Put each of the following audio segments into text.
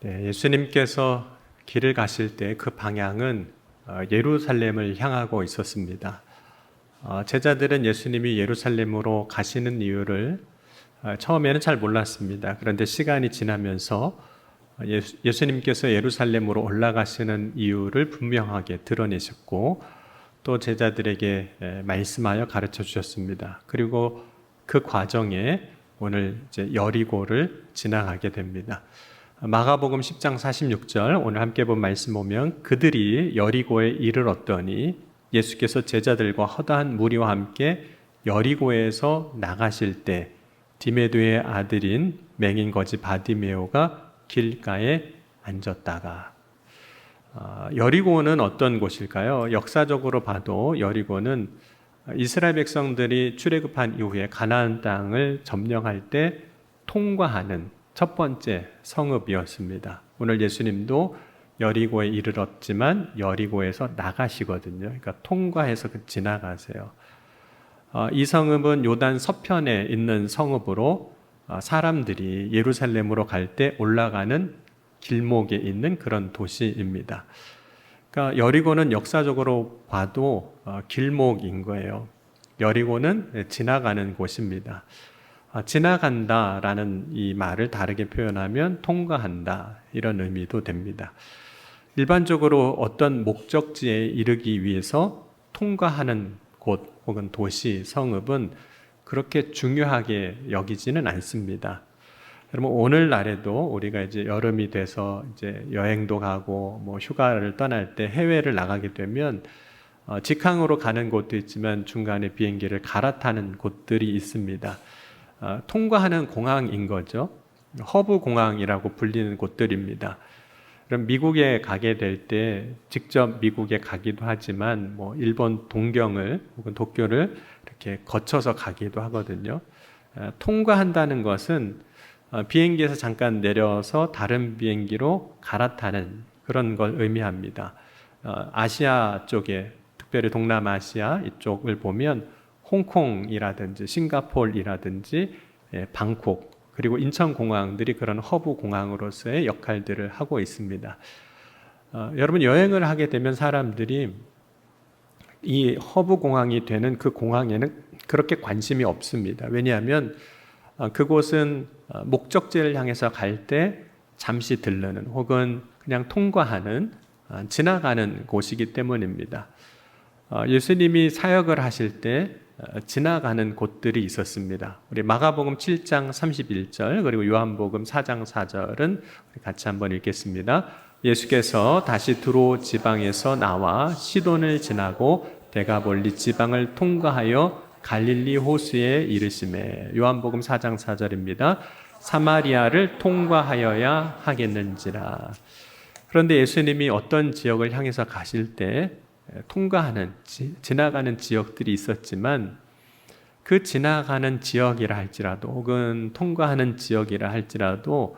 네, 예수님께서 길을 가실 때 그 방향은 예루살렘을 향하고 있었습니다. 제자들은 예수님이 예루살렘으로 가시는 이유를 처음에는 잘 몰랐습니다. 그런데 시간이 지나면서 예수님께서 예루살렘으로 올라가시는 이유를 분명하게 드러내셨고 또 제자들에게 말씀하여 가르쳐 주셨습니다. 그리고 그 과정에 오늘 이제 여리고를 지나가게 됩니다. 마가복음 10장 46절 오늘 함께 본 말씀 보면 그들이 여리고에 이르렀더니 예수께서 제자들과 허다한 무리와 함께 여리고에서 나가실 때 디메도의 아들인 맹인 거지 바디메오가 길가에 앉았다가 여리고는 어떤 곳일까요? 역사적으로 봐도 여리고는 이스라엘 백성들이 출애굽한 이후에 가나안 땅을 점령할 때 통과하는 첫 번째 성읍이었습니다. 오늘 예수님도 여리고에 이르렀지만 여리고에서 나가시거든요. 그러니까 통과해서 지나가세요. 이 성읍은 요단 서편에 있는 성읍으로 사람들이 예루살렘으로 갈 때 올라가는 길목에 있는 그런 도시입니다. 그러니까 여리고는 역사적으로 봐도 길목인 거예요. 여리고는 지나가는 곳입니다. 지나간다라는 이 말을 다르게 표현하면 통과한다 이런 의미도 됩니다. 일반적으로 어떤 목적지에 이르기 위해서 통과하는 곳 혹은 도시, 성읍은 그렇게 중요하게 여기지는 않습니다. 여러분 오늘날에도 우리가 이제 여름이 돼서 이제 여행도 가고 뭐 휴가를 떠날 때 해외를 나가게 되면 직항으로 가는 곳도 있지만 중간에 비행기를 갈아타는 곳들이 있습니다. 통과하는 공항인 거죠. 허브 공항이라고 불리는 곳들입니다. 그럼 미국에 가게 될 때 직접 미국에 가기도 하지만 뭐 일본 동경을 혹은 도쿄를 이렇게 거쳐서 가기도 하거든요. 통과한다는 것은 비행기에서 잠깐 내려서 다른 비행기로 갈아타는 그런 걸 의미합니다. 아시아 쪽에 특별히 동남아시아 이쪽을 보면 홍콩이라든지 싱가포르라든지 방콕 그리고 인천공항들이 그런 허브 공항으로서의 역할들을 하고 있습니다. 여러분 여행을 하게 되면 사람들이 이 허브 공항이 되는 그 공항에는 그렇게 관심이 없습니다. 왜냐하면 그곳은 목적지를 향해서 갈 때 잠시 들르는 혹은 그냥 통과하는 지나가는 곳이기 때문입니다. 예수님이 사역을 하실 때 지나가는 곳들이 있었습니다. 우리 마가복음 7장 31절 그리고 요한복음 4장 4절은 같이 한번 읽겠습니다. 예수께서 다시 두로 지방에서 나와 시돈을 지나고 데가볼리 지방을 통과하여 갈릴리 호수에 이르시매. 요한복음 4장 4절입니다. 사마리아를 통과하여야 하겠는지라. 그런데 예수님이 어떤 지역을 향해서 가실 때 통과하는 지나가는 지역들이 있었지만 그 지나가는 지역이라 할지라도 혹은 통과하는 지역이라 할지라도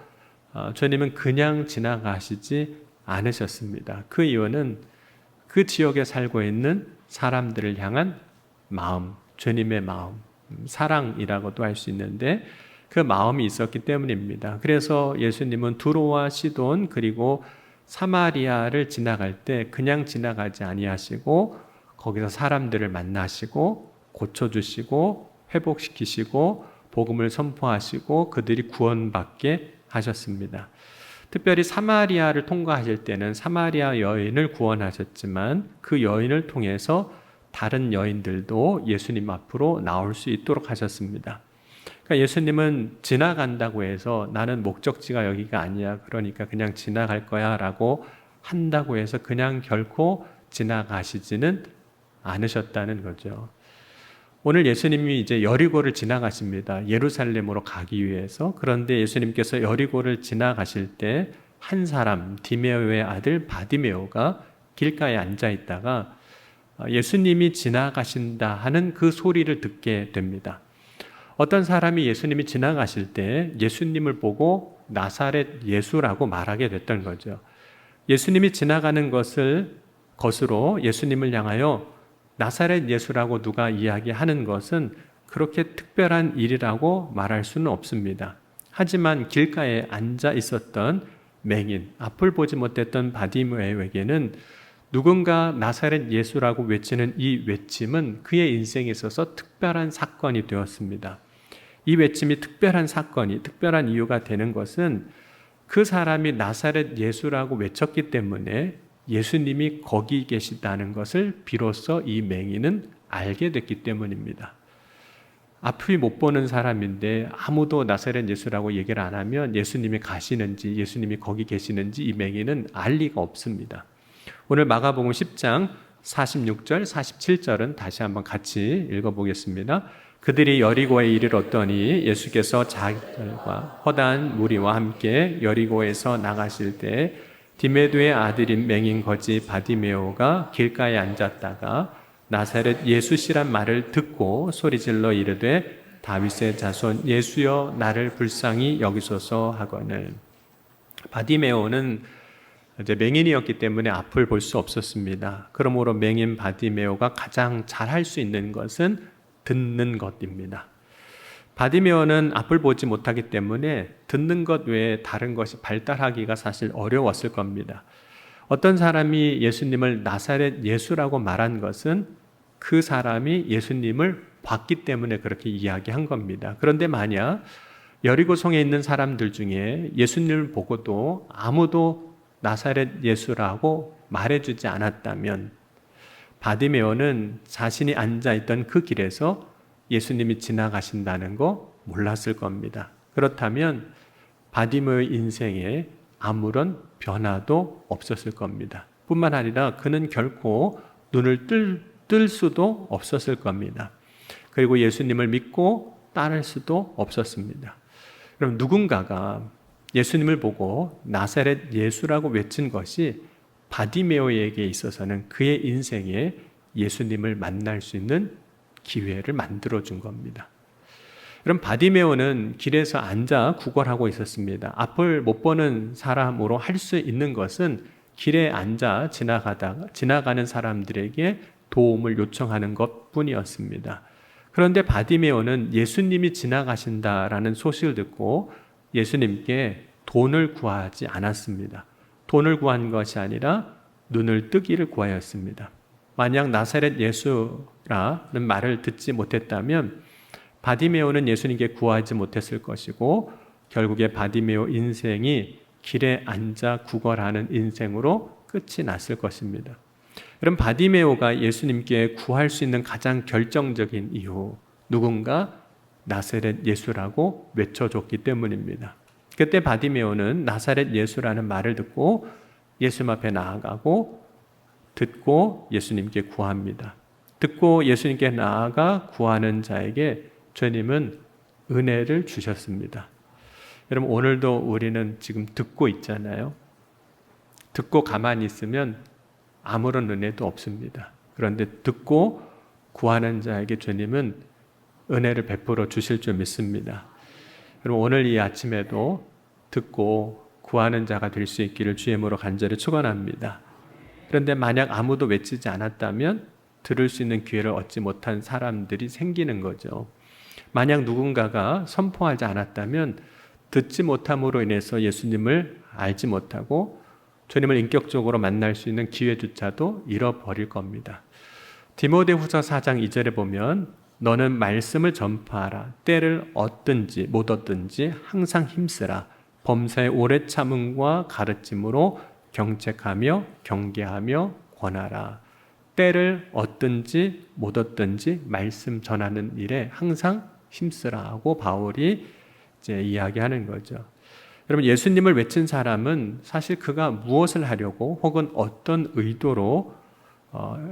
주님은 그냥 지나가시지 않으셨습니다. 그 이유는 그 지역에 살고 있는 사람들을 향한 마음, 주님의 마음, 사랑이라고도 할 수 있는데 그 마음이 있었기 때문입니다. 그래서 예수님은 두로와 시돈 그리고 사마리아를 지나갈 때 그냥 지나가지 아니하시고 거기서 사람들을 만나시고 고쳐주시고 회복시키시고 복음을 선포하시고 그들이 구원받게 하셨습니다. 특별히 사마리아를 통과하실 때는 사마리아 여인을 구원하셨지만 그 여인을 통해서 다른 여인들도 예수님 앞으로 나올 수 있도록 하셨습니다. 그러니까 예수님은 지나간다고 해서 나는 목적지가 여기가 아니야. 그러니까 그냥 지나갈 거야 라고 한다고 해서 그냥 결코 지나가시지는 않으셨다는 거죠. 오늘 예수님이 이제 여리고를 지나가십니다. 예루살렘으로 가기 위해서. 그런데 예수님께서 여리고를 지나가실 때 한 사람, 디메오의 아들 바디메오가 길가에 앉아 있다가 예수님이 지나가신다 하는 그 소리를 듣게 됩니다. 어떤 사람이 예수님이 지나가실 때 예수님을 보고 나사렛 예수라고 말하게 됐던 거죠. 예수님이 지나가는 것으로 예수님을 향하여 나사렛 예수라고 누가 이야기하는 것은 그렇게 특별한 일이라고 말할 수는 없습니다. 하지만 길가에 앉아 있었던 맹인, 앞을 보지 못했던 바디메오에게는 누군가 나사렛 예수라고 외치는 이 외침은 그의 인생에 있어서 특별한 사건이 되었습니다. 이 외침이 특별한 사건이, 특별한 이유가 되는 것은 그 사람이 나사렛 예수라고 외쳤기 때문에 예수님이 거기 계시다는 것을 비로소 이 맹인은 알게 됐기 때문입니다. 앞이 못 보는 사람인데 아무도 나사렛 예수라고 얘기를 안 하면 예수님이 가시는지 예수님이 거기 계시는지 이 맹인은 알 리가 없습니다. 오늘 마가복음 10장 46절 47절은 다시 한번 같이 읽어보겠습니다. 그들이 여리고에 이르렀더니 예수께서 자기들과 허다한 무리와 함께 여리고에서 나가실 때 디메두의 아들인 맹인 거지 바디메오가 길가에 앉았다가 나사렛 예수시란 말을 듣고 소리질러 이르되 다윗의 자손 예수여 나를 불쌍히 여기소서 하거늘. 바디메오는 이제 맹인이었기 때문에 앞을 볼 수 없었습니다. 그러므로 맹인 바디메오가 가장 잘할 수 있는 것은 듣는 것입니다. 바디메오는 앞을 보지 못하기 때문에 듣는 것 외에 다른 것이 발달하기가 사실 어려웠을 겁니다. 어떤 사람이 예수님을 나사렛 예수라고 말한 것은 그 사람이 예수님을 봤기 때문에 그렇게 이야기한 겁니다. 그런데 만약 여리고성에 있는 사람들 중에 예수님을 보고도 아무도 나사렛 예수라고 말해주지 않았다면 바디메오는 자신이 앉아있던 그 길에서 예수님이 지나가신다는 거 몰랐을 겁니다. 그렇다면 바디메오의 인생에 아무런 변화도 없었을 겁니다. 뿐만 아니라 그는 결코 눈을 뜰 수도 없었을 겁니다. 그리고 예수님을 믿고 따를 수도 없었습니다. 그럼 누군가가 예수님을 보고 나사렛 예수라고 외친 것이 바디메오에게 있어서는 그의 인생에 예수님을 만날 수 있는 기회를 만들어준 겁니다. 그럼 바디메오는 길에서 앉아 구걸하고 있었습니다. 앞을 못 보는 사람으로 할 수 있는 것은 길에 앉아 지나가는 사람들에게 도움을 요청하는 것뿐이었습니다. 그런데 바디메오는 예수님이 지나가신다라는 소식을 듣고 예수님께 돈을 구하지 않았습니다. 돈을 구한 것이 아니라 눈을 뜨기를 구하였습니다. 만약 나사렛 예수라는 말을 듣지 못했다면 바디메오는 예수님께 구하지 못했을 것이고 결국에 바디메오 인생이 길에 앉아 구걸하는 인생으로 끝이 났을 것입니다. 그럼 바디메오가 예수님께 구할 수 있는 가장 결정적인 이유, 누군가 나사렛 예수라고 외쳐줬기 때문입니다. 그때 바디메오는 나사렛 예수라는 말을 듣고 예수님 앞에 나아가고 듣고 예수님께 구합니다. 듣고 예수님께 나아가 구하는 자에게 주님은 은혜를 주셨습니다. 여러분 오늘도 우리는 지금 듣고 있잖아요. 듣고 가만히 있으면 아무런 은혜도 없습니다. 그런데 듣고 구하는 자에게 주님은 은혜를 베풀어 주실 줄 믿습니다. 여러분 오늘 이 아침에도 듣고 구하는 자가 될 수 있기를 주의 이름으로 간절히 축원합니다. 그런데 만약 아무도 외치지 않았다면 들을 수 있는 기회를 얻지 못한 사람들이 생기는 거죠. 만약 누군가가 선포하지 않았다면 듣지 못함으로 인해서 예수님을 알지 못하고 주님을 인격적으로 만날 수 있는 기회조차도 잃어버릴 겁니다. 디모데후서 4장 2절에 보면 너는 말씀을 전파하라. 때를 얻든지 못 얻든지 항상 힘쓰라. 범사의 오래 참음과 가르침으로 경책하며 경계하며 권하라. 때를 얻든지 못 얻든지 말씀 전하는 일에 항상 힘쓰라 하고 바울이 이제 이야기하는 거죠. 여러분 예수님을 외친 사람은 사실 그가 무엇을 하려고 혹은 어떤 의도로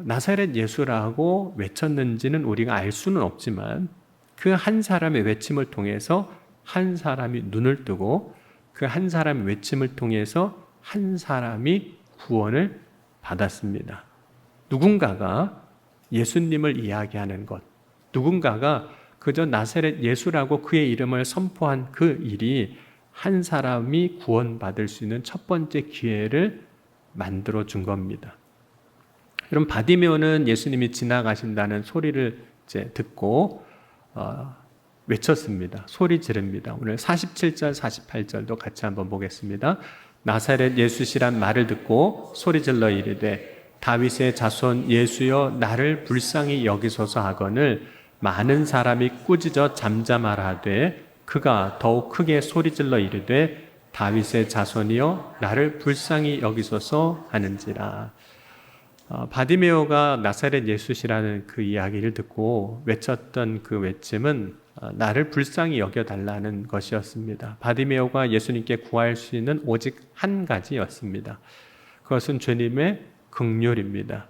나사렛 예수라고 외쳤는지는 우리가 알 수는 없지만 그 한 사람의 외침을 통해서 한 사람이 눈을 뜨고 그 한 사람의 외침을 통해서 한 사람이 구원을 받았습니다. 누군가가 예수님을 이야기하는 것, 누군가가 그저 나사렛 예수라고 그의 이름을 선포한 그 일이 한 사람이 구원받을 수 있는 첫 번째 기회를 만들어 준 겁니다. 여러분 바디메오는 예수님이 지나가신다는 소리를 이제 듣고 외쳤습니다. 소리 지릅니다. 오늘 47절 48절도 같이 한번 보겠습니다. 나사렛 예수시란 말을 듣고 소리질러 이르되 다윗의 자손 예수여 나를 불쌍히 여기소서 하거늘 많은 사람이 꾸짖어 잠잠하라 하되 그가 더욱 크게 소리질러 이르되 다윗의 자손이여 나를 불쌍히 여기소서 하는지라. 바디메오가 나사렛 예수시라는 그 이야기를 듣고 외쳤던 그 외침은 나를 불쌍히 여겨달라는 것이었습니다. 바디메오가 예수님께 구할 수 있는 오직 한 가지였습니다. 그것은 주님의 긍휼입니다.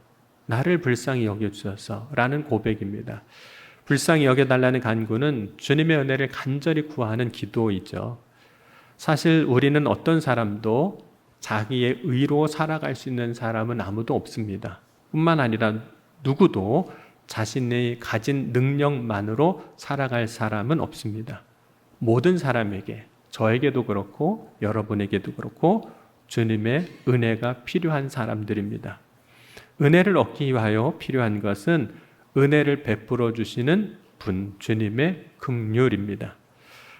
나를 불쌍히 여겨주셔서라는 고백입니다. 불쌍히 여겨달라는 간구는 주님의 은혜를 간절히 구하는 기도이죠. 사실 우리는 어떤 사람도 자기의 의로 살아갈 수 있는 사람은 아무도 없습니다. 뿐만 아니라 누구도 자신이 가진 능력만으로 살아갈 사람은 없습니다. 모든 사람에게, 저에게도 그렇고 여러분에게도 그렇고 주님의 은혜가 필요한 사람들입니다. 은혜를 얻기 위하여 필요한 것은 은혜를 베풀어 주시는 분, 주님의 긍휼입니다.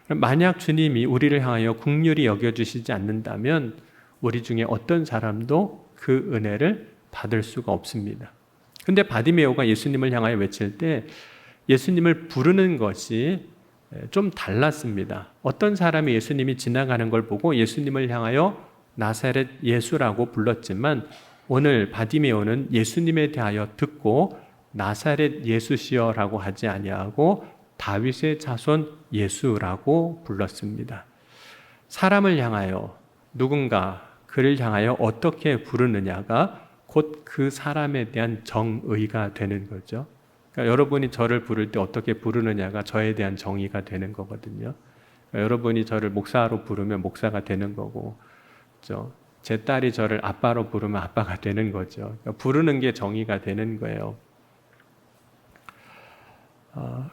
만약 주님이 우리를 향하여 긍휼히 여겨주시지 않는다면 우리 중에 어떤 사람도 그 은혜를 받을 수가 없습니다. 근데 바디메오가 예수님을 향하여 외칠 때 예수님을 부르는 것이 좀 달랐습니다. 어떤 사람이 예수님이 지나가는 걸 보고 예수님을 향하여 나사렛 예수라고 불렀지만 오늘 바디메오는 예수님에 대하여 듣고 나사렛 예수시여라고 하지 아니하고 다윗의 자손 예수라고 불렀습니다. 사람을 향하여 누군가 그를 향하여 어떻게 부르느냐가 곧 그 사람에 대한 정의가 되는 거죠. 그러니까 여러분이 저를 부를 때 어떻게 부르느냐가 저에 대한 정의가 되는 거거든요. 그러니까 여러분이 저를 목사로 부르면 목사가 되는 거고, 그렇죠? 제 딸이 저를 아빠로 부르면 아빠가 되는 거죠. 그러니까 부르는 게 정의가 되는 거예요.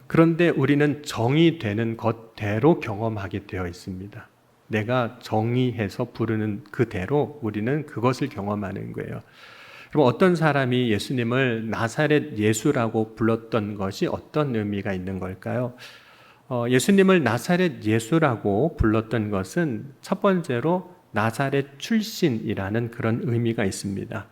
그런데 우리는 정의되는 것대로 경험하게 되어 있습니다. 내가 정의해서 부르는 그대로 우리는 그것을 경험하는 거예요. 그럼 어떤 사람이 예수님을 나사렛 예수라고 불렀던 것이 어떤 의미가 있는 걸까요? 예수님을 나사렛 예수라고 불렀던 것은 첫 번째로 나사렛 출신이라는 그런 의미가 있습니다.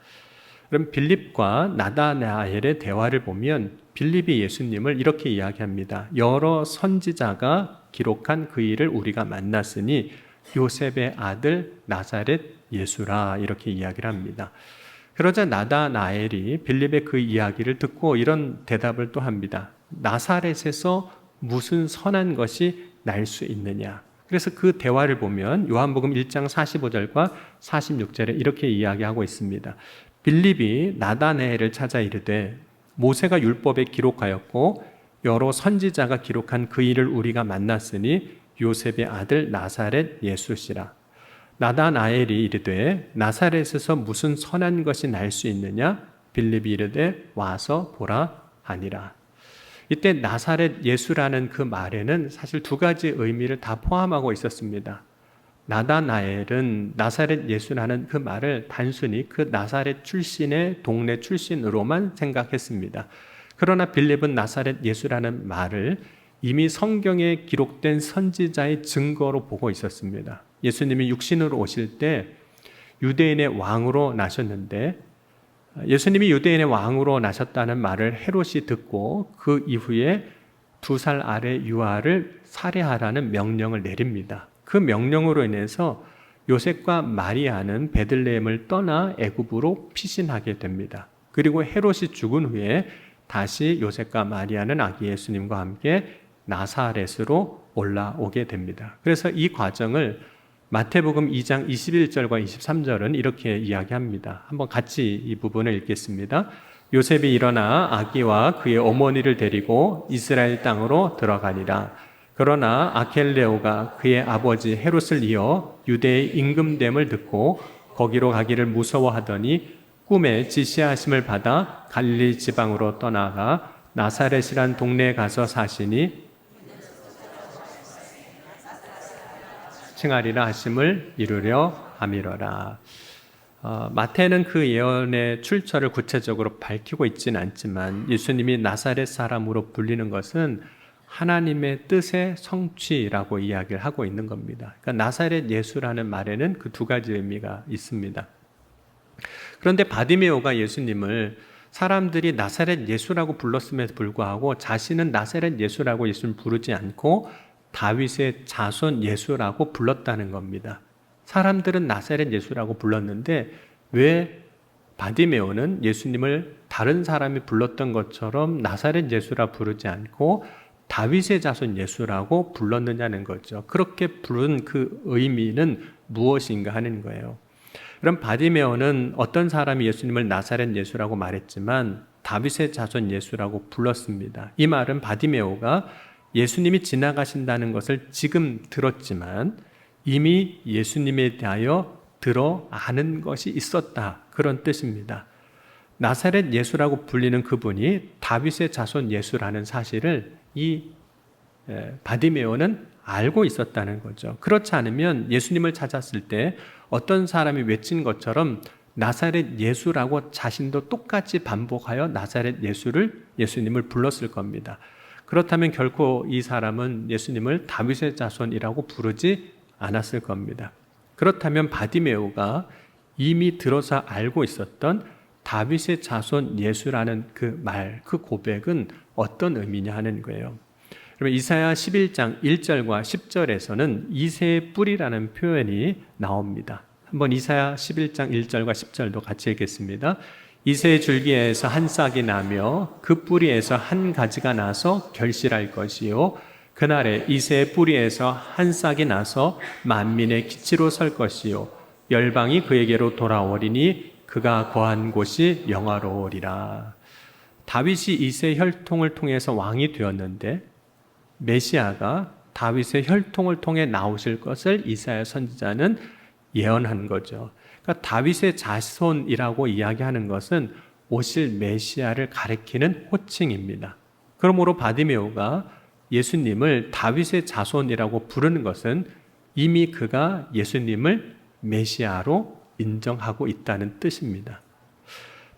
그럼 빌립과 나다나엘의 대화를 보면 빌립이 예수님을 이렇게 이야기합니다. 여러 선지자가 기록한 그 일을 우리가 만났으니 요셉의 아들 나사렛 예수라 이렇게 이야기를 합니다. 그러자 나다나엘이 빌립의 그 이야기를 듣고 이런 대답을 또 합니다. 나사렛에서 무슨 선한 것이 날 수 있느냐. 그래서 그 대화를 보면 요한복음 1장 45절과 46절에 이렇게 이야기하고 있습니다. 빌립이 나다나엘을 찾아 이르되 모세가 율법에 기록하였고 여러 선지자가 기록한 그 일을 우리가 만났으니 요셉의 아들 나사렛 예수시라. 나다나엘이 이르되 나사렛에서 무슨 선한 것이 날 수 있느냐? 빌립이 이르되 와서 보라 하니라. 이때 나사렛 예수라는 그 말에는 사실 두 가지 의미를 다 포함하고 있었습니다. 나다나엘은 나사렛 예수라는 그 말을 단순히 그 나사렛 출신의 동네 출신으로만 생각했습니다. 그러나 빌립은 나사렛 예수라는 말을 이미 성경에 기록된 선지자의 증거로 보고 있었습니다. 예수님이 육신으로 오실 때 유대인의 왕으로 나셨는데 예수님이 유대인의 왕으로 나셨다는 말을 헤롯이 듣고 그 이후에 2살 아래 유아를 살해하라는 명령을 내립니다. 그 명령으로 인해서 요셉과 마리아는 베들레헴을 떠나 애굽으로 피신하게 됩니다. 그리고 헤롯이 죽은 후에 다시 요셉과 마리아는 아기 예수님과 함께 나사렛으로 올라오게 됩니다. 그래서 이 과정을 마태복음 2장 21절과 23절은 이렇게 이야기합니다. 한번 같이 이 부분을 읽겠습니다. 요셉이 일어나 아기와 그의 어머니를 데리고 이스라엘 땅으로 들어가니라. 그러나 아켈레오가 그의 아버지 헤롯을 이어 유대의 임금됨을 듣고 거기로 가기를 무서워하더니 꿈에 지시하심을 받아 갈릴리 지방으로 떠나가 나사렛이란 동네에 가서 사시니 칭하리라 하심을 이루려 함이로라. 마태는 그 예언의 출처를 구체적으로 밝히고 있지는 않지만 예수님이 나사렛 사람으로 불리는 것은 하나님의 뜻의 성취라고 이야기를 하고 있는 겁니다. 그러니까 나사렛 예수라는 말에는 그 두 가지 의미가 있습니다. 그런데 바디메오가 예수님을 사람들이 나사렛 예수라고 불렀음에도 불구하고 자신은 나사렛 예수라고 예수를 부르지 않고 다윗의 자손 예수라고 불렀다는 겁니다. 사람들은 나사렛 예수라고 불렀는데 왜 바디메오는 예수님을 다른 사람이 불렀던 것처럼 나사렛 예수라 부르지 않고 다윗의 자손 예수라고 불렀느냐는 거죠. 그렇게 부른 그 의미는 무엇인가 하는 거예요. 그럼 바디메오는 어떤 사람이 예수님을 나사렛 예수라고 말했지만 다윗의 자손 예수라고 불렀습니다. 이 말은 바디메오가 예수님이 지나가신다는 것을 지금 들었지만 이미 예수님에 대하여 들어 아는 것이 있었다, 그런 뜻입니다. 나사렛 예수라고 불리는 그분이 다윗의 자손 예수라는 사실을 이 바디메오는 알고 있었다는 거죠. 그렇지 않으면 예수님을 찾았을 때 어떤 사람이 외친 것처럼 나사렛 예수라고 자신도 똑같이 반복하여 나사렛 예수님을 불렀을 겁니다. 그렇다면 결코 이 사람은 예수님을 다윗의 자손이라고 부르지 않았을 겁니다. 그렇다면 바디메오가 이미 들어서 알고 있었던 다윗의 자손 예수라는 그 말, 그 고백은 어떤 의미냐 하는 거예요. 그러면 이사야 11장 1절과 10절에서는 이새의 뿌리라는 표현이 나옵니다. 한번 이사야 11장 1절과 10절도 같이 읽겠습니다. 이새의 줄기에서 한 싹이 나며 그 뿌리에서 한 가지가 나서 결실할 것이요 그날에 이새의 뿌리에서 한 싹이 나서 만민의 기치로 설 것이요 열방이 그에게로 돌아오리니 그가 거한 곳이 영화로우리라. 다윗이 이새의 혈통을 통해서 왕이 되었는데 메시아가 다윗의 혈통을 통해 나오실 것을 이사야 선지자는 예언한 거죠. 그러니까 다윗의 자손이라고 이야기하는 것은 오실 메시아를 가리키는 호칭입니다. 그러므로 바디메오가 예수님을 다윗의 자손이라고 부르는 것은 이미 그가 예수님을 메시아로 인정하고 있다는 뜻입니다.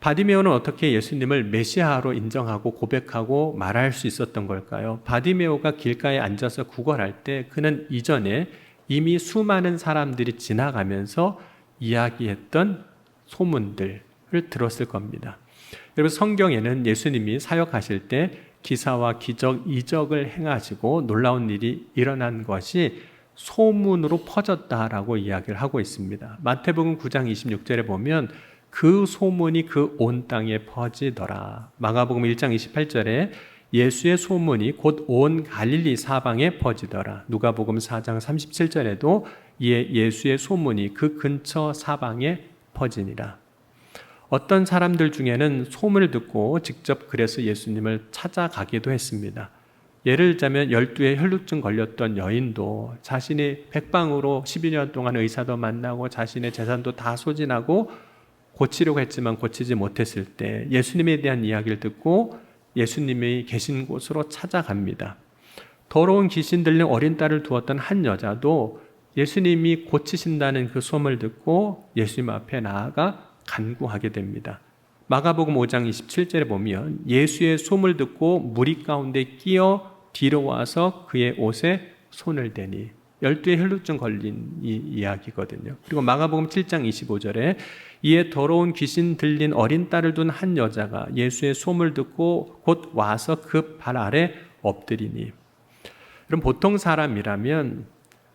바디메오는 어떻게 예수님을 메시아로 인정하고 고백하고 말할 수 있었던 걸까요? 바디메오가 길가에 앉아서 구걸할 때 그는 이전에 이미 수많은 사람들이 지나가면서 이야기했던 소문들을 들었을 겁니다. 여러분, 성경에는 예수님이 사역하실 때 기사와 기적, 이적을 행하시고 놀라운 일이 일어난 것이 소문으로 퍼졌다라고 이야기를 하고 있습니다. 마태복음 9장 26절에 보면 그 소문이 그 온 땅에 퍼지더라. 마가복음 1장 28절에 예수의 소문이 곧 온 갈릴리 사방에 퍼지더라. 누가복음 4장 37절에도 이에 예수의 소문이 그 근처 사방에 퍼지니라. 어떤 사람들 중에는 소문을 듣고 직접 그래서 예수님을 찾아가기도 했습니다. 예를 들자면 12에 혈루증 걸렸던 여인도 자신이 백방으로 12년 동안 의사도 만나고 자신의 재산도 다 소진하고 고치려고 했지만 고치지 못했을 때 예수님에 대한 이야기를 듣고 예수님이 계신 곳으로 찾아갑니다. 더러운 귀신 들린 어린 딸을 두었던 한 여자도 예수님이 고치신다는 그 소문을 듣고 예수님 앞에 나아가 간구하게 됩니다. 마가복음 5장 27절에 보면 예수의 소문을 듣고 무리 가운데 끼어 뒤로 와서 그의 옷에 손을 대니 12의 혈루증 걸린 이 이야기거든요. 그리고 마가복음 7장 25절에 이에 더러운 귀신 들린 어린 딸을 둔 한 여자가 예수의 소문을 듣고 곧 와서 그 발 아래 엎드리니. 그럼 보통 사람이라면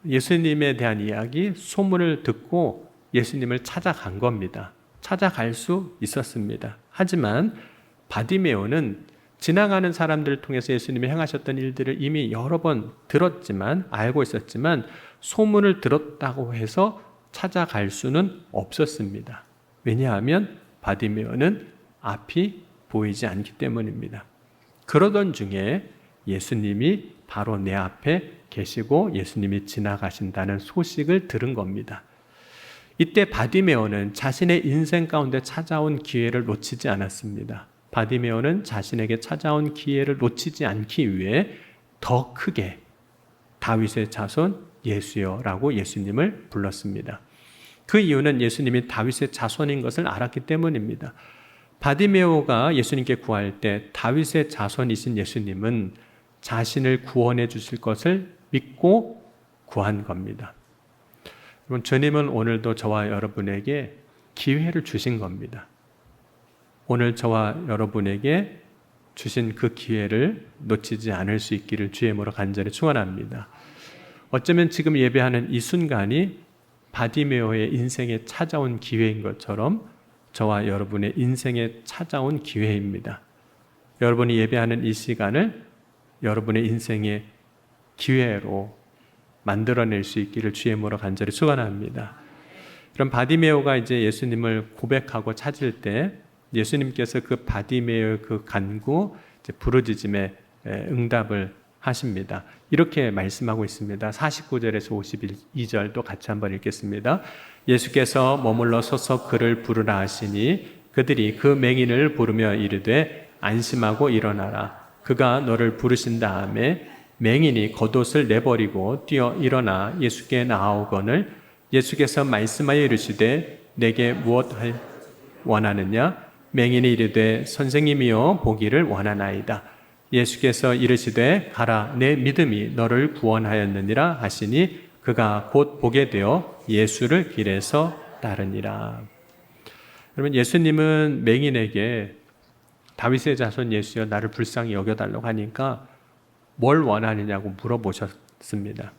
예수님에 대한 이야기, 소문을 듣고 예수님을 찾아간 겁니다. 찾아갈 수 있었습니다. 하지만 바디메오는 지나가는 사람들을 통해서 예수님이 행하셨던 일들을 이미 여러 번 들었지만, 알고 있었지만 소문을 들었다고 해서 찾아갈 수는 없었습니다. 왜냐하면 바디메오는 앞이 보이지 않기 때문입니다. 그러던 중에 예수님이 바로 내 앞에 계시고 예수님이 지나가신다는 소식을 들은 겁니다. 이때 바디메오는 자신의 인생 가운데 찾아온 기회를 놓치지 않았습니다. 바디메오는 자신에게 찾아온 기회를 놓치지 않기 위해 더 크게 다윗의 자손 예수여라고 예수님을 불렀습니다. 그 이유는 예수님이 다윗의 자손인 것을 알았기 때문입니다. 바디메오가 예수님께 구할 때 다윗의 자손이신 예수님은 자신을 구원해 주실 것을 믿고 구한 겁니다. 여러분, 주님은 오늘도 저와 여러분에게 기회를 주신 겁니다. 오늘 저와 여러분에게 주신 그 기회를 놓치지 않을 수 있기를 주의 이름으로 간절히 축원합니다. 어쩌면 지금 예배하는 이 순간이 바디메오의 인생에 찾아온 기회인 것처럼 저와 여러분의 인생에 찾아온 기회입니다. 여러분이 예배하는 이 시간을 여러분의 인생의 기회로 만들어낼 수 있기를 주의 이름으로 간절히 축원합니다. 그럼 바디메오가 이제 예수님을 고백하고 찾을 때 예수님께서 그 바디메오의 그 간구, 부르짖음에 응답을 하십니다. 이렇게 말씀하고 있습니다. 49절에서 52절도 같이 한번 읽겠습니다. 예수께서 머물러 서서 그를 부르라 하시니 그들이 그 맹인을 부르며 이르되 안심하고 일어나라. 그가 너를 부르신 다음에 맹인이 겉옷을 내버리고 뛰어 일어나 예수께 나아오거늘 예수께서 말씀하여 이르시되 내게 무엇을 원하느냐? 맹인이 이르되 선생님이여 보기를 원하나이다. 예수께서 이르시되 가라 내 믿음이 너를 구원하였느니라 하시니 그가 곧 보게 되어 예수를 길에서 따르니라. 여러분, 예수님은 맹인에게 다윗의 자손 예수여 나를 불쌍히 여겨달라고 하니까 뭘 원하느냐고 물어보셨습니다.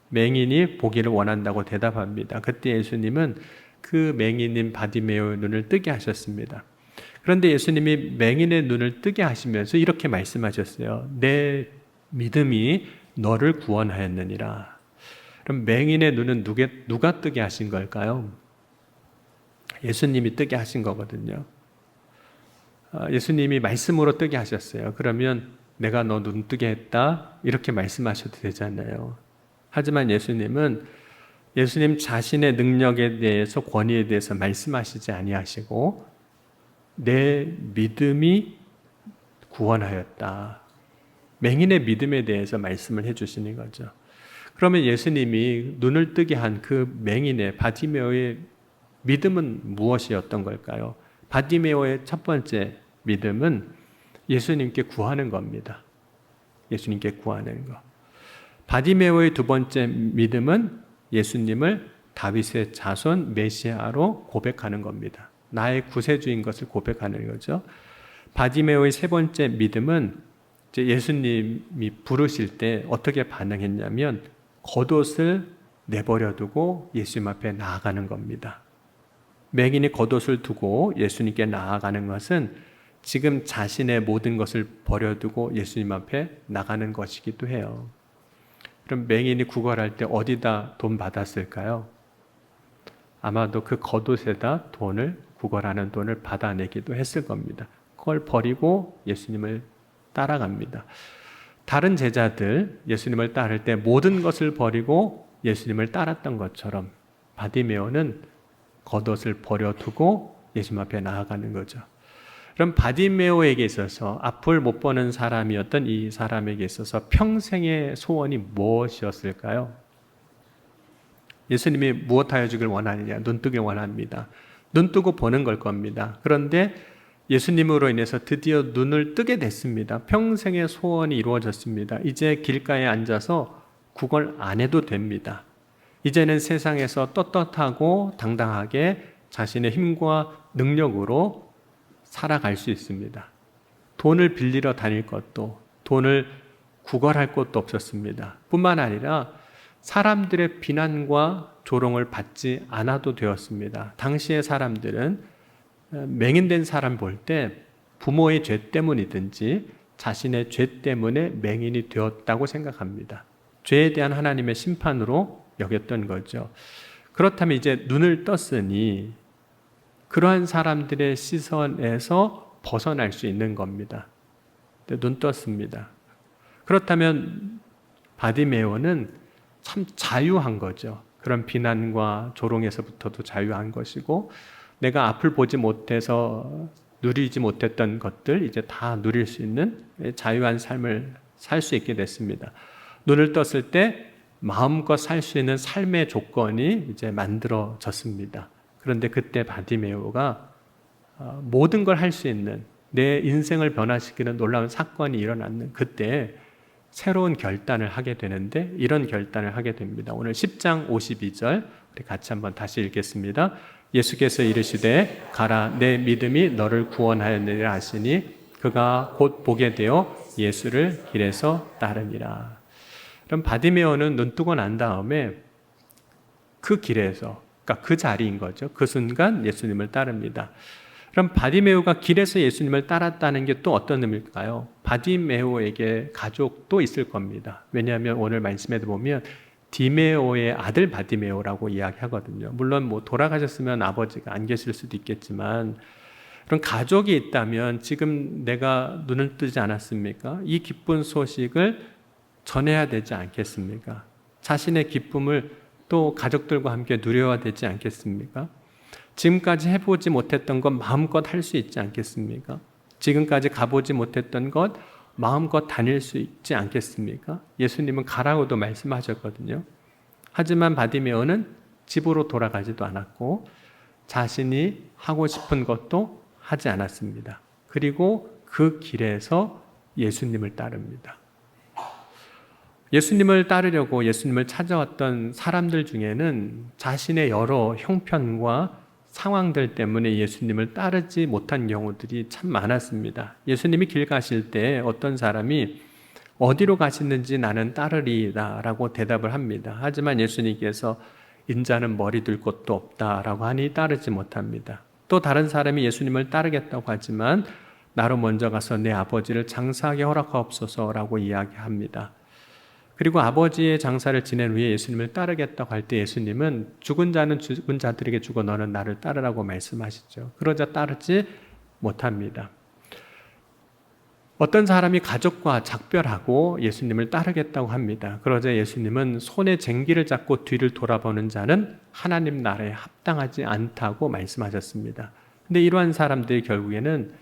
맹인이 보기를 원한다고 대답합니다. 그때 예수님은 그 맹인인 바디메오의 눈을 뜨게 하셨습니다. 그런데 예수님이 맹인의 눈을 뜨게 하시면서 이렇게 말씀하셨어요. 내 믿음이 너를 구원하였느니라. 그럼 맹인의 눈은 누가 뜨게 하신 걸까요? 예수님이 뜨게 하신 거거든요. 예수님이 말씀으로 뜨게 하셨어요. 그러면 내가 너 눈 뜨게 했다 이렇게 말씀하셔도 되잖아요. 하지만 예수님 자신의 능력에 대해서 권위에 대해서 말씀하시지 아니하시고 내 믿음이 구원하였다. 맹인의 믿음에 대해서 말씀을 해주시는 거죠. 그러면 예수님이 눈을 뜨게 한 그 맹인의 바디메오의 믿음은 무엇이었던 걸까요? 바디메오의 첫 번째 믿음은 예수님께 구하는 겁니다. 예수님께 구하는 것. 바디메오의 두 번째 믿음은 예수님을 다윗의 자손 메시아로 고백하는 겁니다. 나의 구세주인 것을 고백하는 거죠. 바디메오의 세 번째 믿음은 이제 예수님이 부르실 때 어떻게 반응했냐면 겉옷을 내버려 두고 예수님 앞에 나아가는 겁니다. 맹인이 겉옷을 두고 예수님께 나아가는 것은 지금 자신의 모든 것을 버려두고 예수님 앞에 나가는 것이기도 해요. 그럼 맹인이 구걸할 때 어디다 돈 받았을까요? 아마도 그 겉옷에다 구걸하는 돈을 받아내기도 했을 겁니다. 그걸 버리고 예수님을 따라갑니다. 다른 제자들 예수님을 따를 때 모든 것을 버리고 예수님을 따랐던 것처럼 바디메오는 겉옷을 버려두고 예수님 앞에 나아가는 거죠. 그럼 바디메오에게 있어서 앞을 못 보는 사람이었던 이 사람에게 있어서 평생의 소원이 무엇이었을까요? 예수님이 무엇하여 주길 원하느냐? 눈 뜨길 원합니다. 눈 뜨고 보는 걸 겁니다. 그런데 예수님으로 인해서 드디어 눈을 뜨게 됐습니다. 평생의 소원이 이루어졌습니다. 이제 길가에 앉아서 구걸 안 해도 됩니다. 이제는 세상에서 떳떳하고 당당하게 자신의 힘과 능력으로 살아갈 수 있습니다. 돈을 빌리러 다닐 것도, 돈을 구걸할 것도 없었습니다. 뿐만 아니라 사람들의 비난과 조롱을 받지 않아도 되었습니다. 당시의 사람들은 맹인된 사람 볼 때 부모의 죄 때문이든지 자신의 죄 때문에 맹인이 되었다고 생각합니다. 죄에 대한 하나님의 심판으로 여겼던 거죠. 그렇다면 이제 눈을 떴으니 그러한 사람들의 시선에서 벗어날 수 있는 겁니다. 눈 떴습니다. 그렇다면 바디메오는 참 자유한 거죠. 그런 비난과 조롱에서부터도 자유한 것이고 내가 앞을 보지 못해서 누리지 못했던 것들 이제 다 누릴 수 있는 자유한 삶을 살 수 있게 됐습니다. 눈을 떴을 때 마음껏 살 수 있는 삶의 조건이 이제 만들어졌습니다. 그런데 그때 바디메오가 모든 걸 할 수 있는 내 인생을 변화시키는 놀라운 사건이 일어났는 그때 새로운 결단을 하게 되는데 이런 결단을 하게 됩니다. 오늘 10장 52절 우리 같이 한번 다시 읽겠습니다. 예수께서 이르시되 가라 내 믿음이 너를 구원하였느니라 하시니 그가 곧 보게 되어 예수를 길에서 따르니라. 그럼 바디메오는 눈 뜨고 난 다음에 그 길에서, 그러니까 그 자리인 거죠. 그 순간 예수님을 따릅니다. 그럼 바디메오가 길에서 예수님을 따랐다는 게 또 어떤 의미일까요? 바디메오에게 가족도 있을 겁니다. 왜냐하면 오늘 말씀에도 보면 디메오의 아들 바디메오라고 이야기하거든요. 물론 뭐 돌아가셨으면 아버지가 안 계실 수도 있겠지만 그런 가족이 있다면 지금 내가 눈을 뜨지 않았습니까? 이 기쁜 소식을 전해야 되지 않겠습니까? 자신의 기쁨을 또 가족들과 함께 누려야 되지 않겠습니까? 지금까지 해보지 못했던 것 마음껏 할 수 있지 않겠습니까? 지금까지 가보지 못했던 것 마음껏 다닐 수 있지 않겠습니까? 예수님은 가라고도 말씀하셨거든요. 하지만 바디메오는 집으로 돌아가지도 않았고 자신이 하고 싶은 것도 하지 않았습니다. 그리고 그 길에서 예수님을 따릅니다. 예수님을 따르려고 예수님을 찾아왔던 사람들 중에는 자신의 여러 형편과 상황들 때문에 예수님을 따르지 못한 경우들이 참 많았습니다. 예수님이 길 가실 때 어떤 사람이 어디로 가시는지 나는 따르리이다 라고 대답을 합니다. 하지만 예수님께서 인자는 머리 둘 곳도 없다 라고 하니 따르지 못합니다. 또 다른 사람이 예수님을 따르겠다고 하지만 나로 먼저 가서 내 아버지를 장사하게 허락하옵소서 라고 이야기합니다. 그리고 아버지의 장사를 지낸 후에 예수님을 따르겠다고 할 때 예수님은 죽은 자는 죽은 자들에게 죽어 너는 나를 따르라고 말씀하시죠. 그러자 따르지 못합니다. 어떤 사람이 가족과 작별하고 예수님을 따르겠다고 합니다. 그러자 예수님은 손에 쟁기를 잡고 뒤를 돌아보는 자는 하나님 나라에 합당하지 않다고 말씀하셨습니다. 근데 이러한 사람들이 결국에는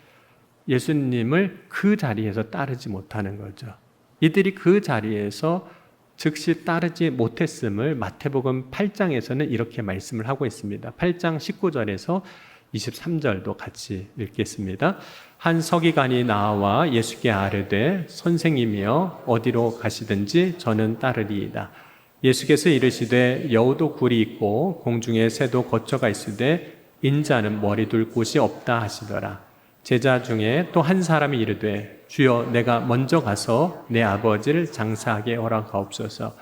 예수님을 그 자리에서 따르지 못하는 거죠. 이들이 그 자리에서 즉시 따르지 못했음을 마태복음 8장에서는 이렇게 말씀을 하고 있습니다. 8장 19절에서 23절도 같이 읽겠습니다. 한 서기관이 나와 예수께 아뢰되 선생님이여 어디로 가시든지 저는 따르리이다. 예수께서 이르시되 여우도 굴이 있고 공중에 새도 거처가 있으되 인자는 머리 둘 곳이 없다 하시더라. 제자 중에 또 한 사람이 이르되 주여 내가 먼저 가서 내 아버지를 장사하게 허락하옵소서.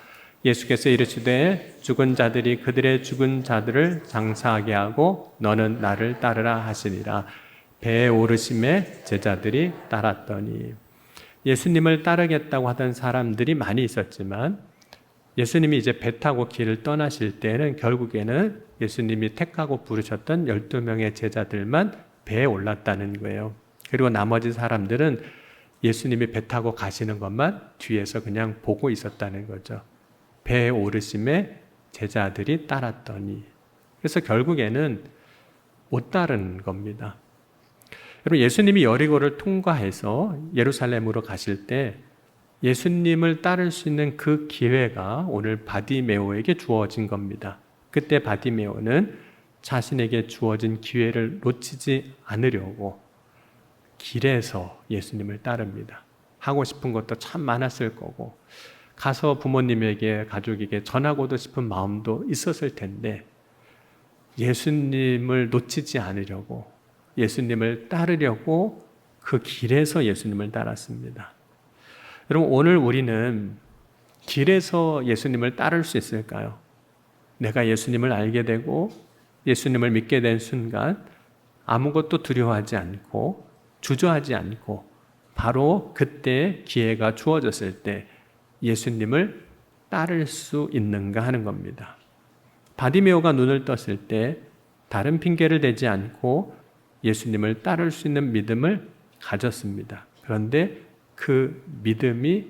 예수께서 이르시되 죽은 자들이 그들의 죽은 자들을 장사하게 하고 너는 나를 따르라 하시니라. 배에 오르심에 제자들이 따랐더니 예수님을 따르겠다고 하던 사람들이 많이 있었지만 예수님이 이제 배 타고 길을 떠나실 때는 결국에는 예수님이 택하고 부르셨던 12명의 제자들만 배에 올랐다는 거예요. 그리고 나머지 사람들은 예수님이 배 타고 가시는 것만 뒤에서 그냥 보고 있었다는 거죠. 배에 오르심에 제자들이 따랐더니 그래서 결국에는 못 따른 겁니다. 여러분 예수님이 여리고를 통과해서 예루살렘으로 가실 때 예수님을 따를 수 있는 그 기회가 오늘 바디메오에게 주어진 겁니다. 그때 바디메오는 자신에게 주어진 기회를 놓치지 않으려고 길에서 예수님을 따릅니다. 하고 싶은 것도 참 많았을 거고 가서 부모님에게 가족에게 전하고도 싶은 마음도 있었을 텐데 예수님을 놓치지 않으려고 예수님을 따르려고 그 길에서 예수님을 따랐습니다. 여러분 오늘 우리는 길에서 예수님을 따를 수 있을까요? 내가 예수님을 알게 되고 예수님을 믿게 된 순간 아무것도 두려워하지 않고 주저하지 않고 바로 그때 기회가 주어졌을 때 예수님을 따를 수 있는가 하는 겁니다. 바디메오가 눈을 떴을 때 다른 핑계를 대지 않고 예수님을 따를 수 있는 믿음을 가졌습니다. 그런데 그 믿음이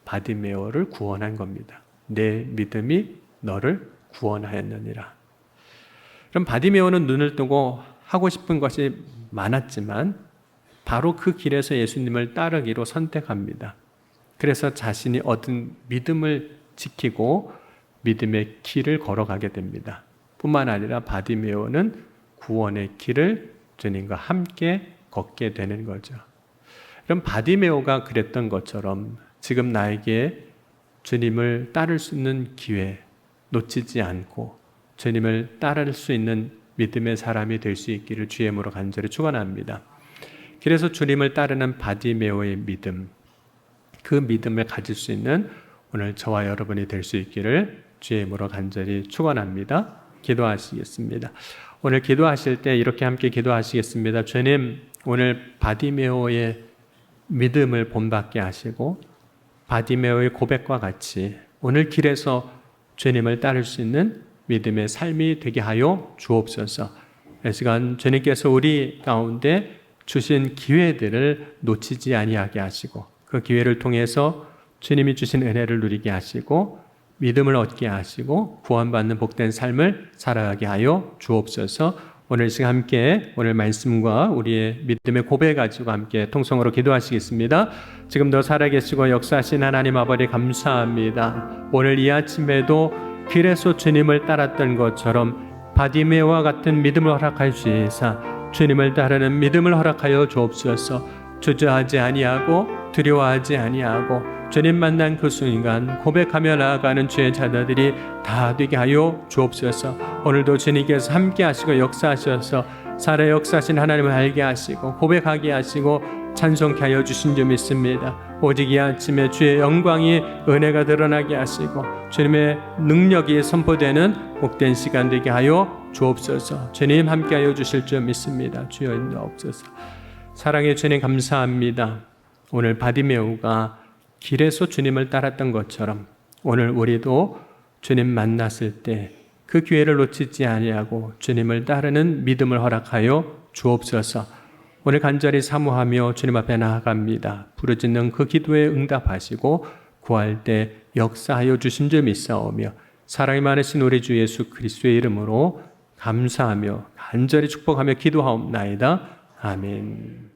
바디메오를 구원한 겁니다. 내 믿음이 너를 구원하였느니라. 그럼 바디메오는 눈을 뜨고 하고 싶은 것이 많았지만 바로 그 길에서 예수님을 따르기로 선택합니다. 그래서 자신이 얻은 믿음을 지키고 믿음의 길을 걸어가게 됩니다. 뿐만 아니라 바디메오는 구원의 길을 주님과 함께 걷게 되는 거죠. 그럼 바디메오가 그랬던 것처럼 지금 나에게 주님을 따를 수 있는 기회 놓치지 않고 주님을 따를 수 있는 믿음의 사람이 될 수 있기를 주의 이름으로 간절히 축원합니다. 그래서 주님을 따르는 바디메오의 믿음, 그 믿음을 가질 수 있는 오늘 저와 여러분이 될 수 있기를 주의 이름으로 간절히 축원합니다. 기도하시겠습니다. 오늘 기도하실 때 이렇게 함께 기도하시겠습니다. 주님, 오늘 바디메오의 믿음을 본받게 하시고 바디메오의 고백과 같이 오늘 길에서 주님을 따를 수 있는 믿음의 삶이 되게 하여 주옵소서. 이 시간 주님께서 우리 가운데 주신 기회들을 놓치지 아니하게 하시고 그 기회를 통해서 주님이 주신 은혜를 누리게 하시고 믿음을 얻게 하시고 구원받는 복된 삶을 살아가게 하여 주옵소서. 오늘 시간 함께 오늘 말씀과 우리의 믿음의 고백 가지고 함께 통성으로 기도하시겠습니다. 지금도 살아계시고 역사하신 하나님 아버지 감사합니다. 오늘 이 아침에도 길에서 주님을 따랐던 것처럼 바디메오와 같은 믿음을 허락하여 주시사 주님을 따르는 믿음을 허락하여 주옵소서. 주저하지 아니하고 두려워하지 아니하고 주님 만난 그 순간 고백하며 나아가는 주의 자녀들이 다 되게 하여 주옵소서. 오늘도 주님께서 함께 하시고 역사하셔서 살아 역사하신 하나님을 알게 하시고 고백하게 하시고 찬송케 하여 주신 줄 믿습니다. 오직 이 아침에 주의 영광이 은혜가 드러나게 하시고 주님의 능력이 선포되는 복된 시간 되게 하여 주옵소서. 주님 함께 하여 주실 줄 믿습니다. 주여 인도하옵소서. 사랑의 주님 감사합니다. 오늘 바디메오가 길에서 주님을 따랐던 것처럼 오늘 우리도 주님 만났을 때 그 기회를 놓치지 아니하고 주님을 따르는 믿음을 허락하여 주옵소서. 오늘 간절히 사모하며 주님 앞에 나아갑니다. 부르짖는 그 기도에 응답하시고 구할 때 역사하여 주신 줄 믿사오며 사랑이 많으신 우리 주 예수 그리스도의 이름으로 감사하며 간절히 축복하며 기도하옵나이다. 아멘.